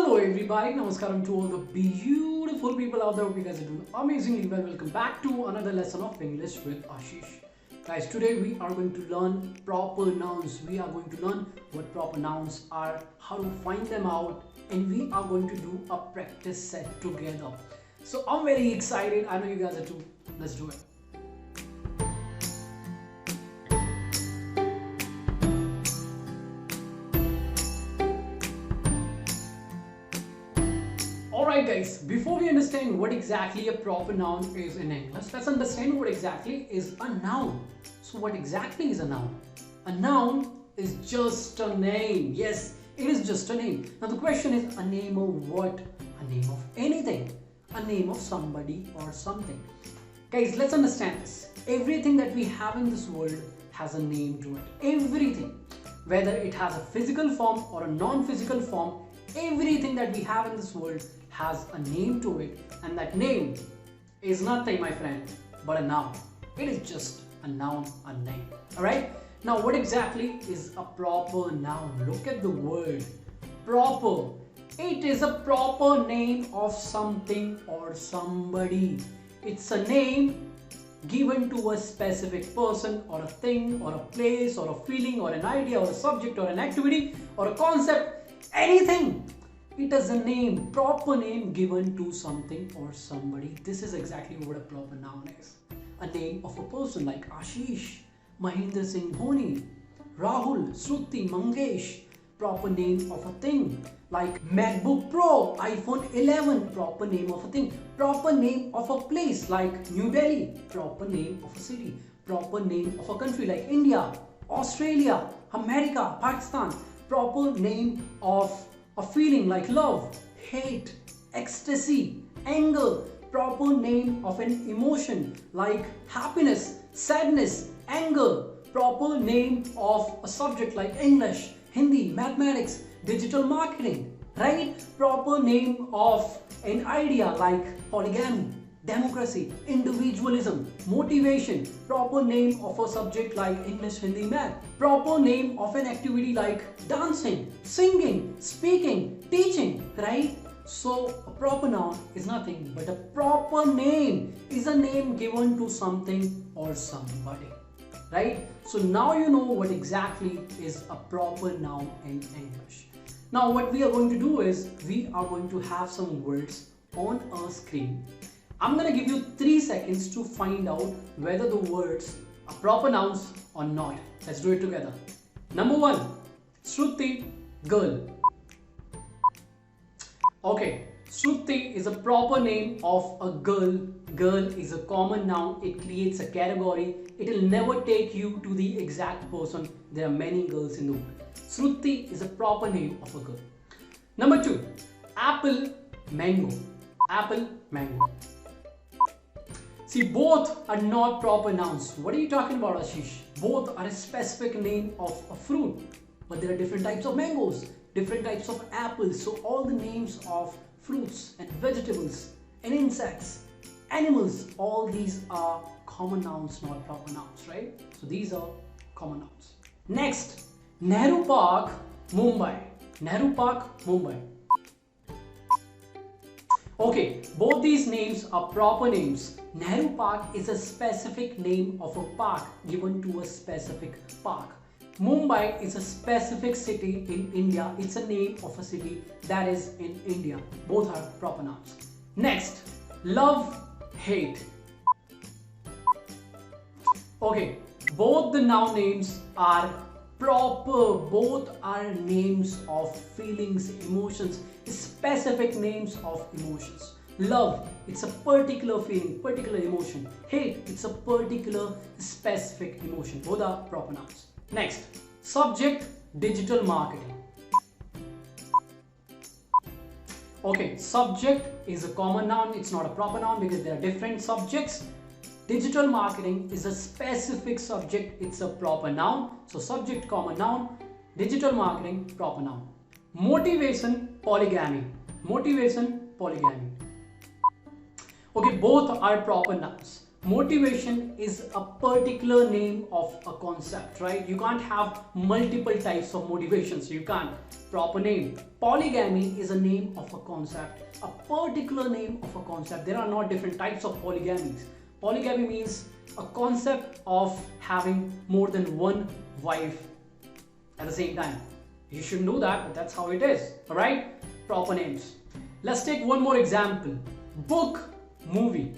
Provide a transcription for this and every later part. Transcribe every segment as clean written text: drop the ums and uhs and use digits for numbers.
Hello everybody, namaskaram to all the beautiful people out there. Hope you guys are doing amazingly well. Welcome back to another lesson of English with Ashish. Guys, today we are going to learn proper nouns. We are going to learn what proper nouns are, how to find them out, and we are going to do a practice set together. So I'm very excited. I know you guys are too. Let's do it. Alright guys, before we understand what exactly a proper noun is in English, let's understand what exactly is a noun. So what exactly is a noun? A noun is just a name. Yes, it is just a name. Now the question is, a name of what? A name of anything. A name of somebody or something. Guys, let's understand this. Everything that we have in this world has a name to it. Everything. Whether it has a physical form or a non-physical form, everything that we have in this world has a name to it, and that name is nothing, my friend, but a noun. It is just a noun, a name. Alright? Now what exactly is a proper noun? Look at the word proper. It is a proper name of something or somebody. It's a name given to a specific person or a thing or a place or a feeling or an idea or a subject or an activity or a concept, anything. It is a name, proper name given to something or somebody. This is exactly what a proper noun is. A name of a person like Ashish, Mahendra Singh Dhoni, Rahul, Shruti, Mangesh. Proper name of a thing like MacBook Pro, iPhone 11. Proper name of a thing. Proper name of a place like New Delhi. Proper name of a city. Proper name of a country like India, Australia, America, Pakistan. Proper name of a feeling like love, hate, ecstasy, anger. Proper name of an emotion like happiness, sadness, anger. Proper name of a subject like English, Hindi, mathematics, digital marketing, right? Proper name of an idea like polygamy, democracy, individualism, motivation. Proper name of a subject like English, Hindi, math. Proper name of an activity like dancing, singing, speaking, teaching, right? So a proper noun is nothing but a proper name is a name given to something or somebody, right? So now you know what exactly is a proper noun in English. Now what we are going to do is we are going to have some words on a screen. I'm going to give you 3 seconds to find out whether the words are proper nouns or not. Let's do it together. Number 1, Shruti, girl. Okay, Shruti is a proper name of a girl. Girl is a common noun. It creates a category. It will never take you to the exact person. There are many girls in the world. Shruti is a proper name of a girl. Number 2, apple, mango. Apple, mango. See, both are not proper nouns. What are you talking about, Ashish? Both are a specific name of a fruit. But there are different types of mangoes, different types of apples. So all the names of fruits and vegetables and insects, animals, all these are common nouns, not proper nouns, right? So these are common nouns. Next, Nehru Park, Mumbai. Nehru Park, Mumbai. Okay, both these names are proper names. Nehru Park is a specific name of a park given to a specific park. Mumbai is a specific city in India. It's a name of a city that is in India. Both are proper nouns. Next, love, hate. Okay, both the noun names are proper. Both are names of feelings, emotions, specific names of emotions. Love, it's a particular feeling, particular emotion. Hate, it's a particular specific emotion. Both are proper nouns. Next, subject, digital marketing. Okay, subject is a common noun. It's not a proper noun because there are different subjects. Digital marketing is a specific subject. It's a proper noun. So subject, common noun. Digital marketing, proper noun. Motivation, polygamy. Motivation, polygamy. Okay, both are proper nouns. Motivation is a particular name of a concept, right? You can't have multiple types of motivations. You can't. Proper name. Polygamy is a name of a concept, a particular name of a concept. There are not different types of polygamies. Polygamy means a concept of having more than one wife at the same time. You should know that, but that's how it is. All right? Proper names. Let's take one more example. Book, movie.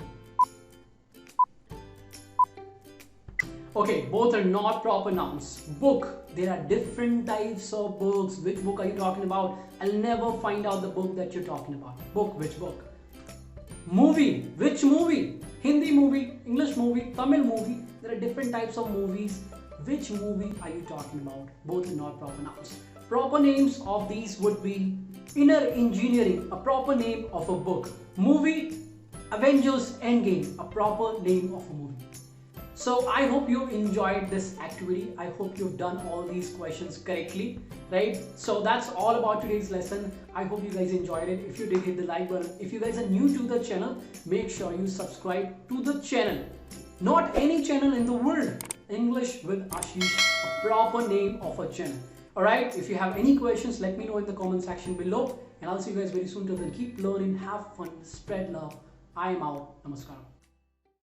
Okay, both are not proper nouns. Book, there are different types of books. Which book are you talking about? I'll never find out the book that you're talking about. Book, which book? Movie, which movie? Hindi movie, English movie, Tamil movie. There are different types of movies. Which movie are you talking about? Both are not proper nouns. Proper names of these would be Inner Engineering, a proper name of a book. Movie, Avengers Endgame, a proper name of a movie. So I hope you enjoyed this activity. I hope you've done all these questions correctly, right? So that's all about today's lesson. I hope you guys enjoyed it. If you did, hit the like button. If you guys are new to the channel, make sure you subscribe to the channel. Not any channel in the world. English with Ashish, a proper name of a channel. Alright, if you have any questions, let me know in the comment section below. And I'll see you guys very soon. Till then, keep learning, have fun, spread love. I am out. Namaskaram.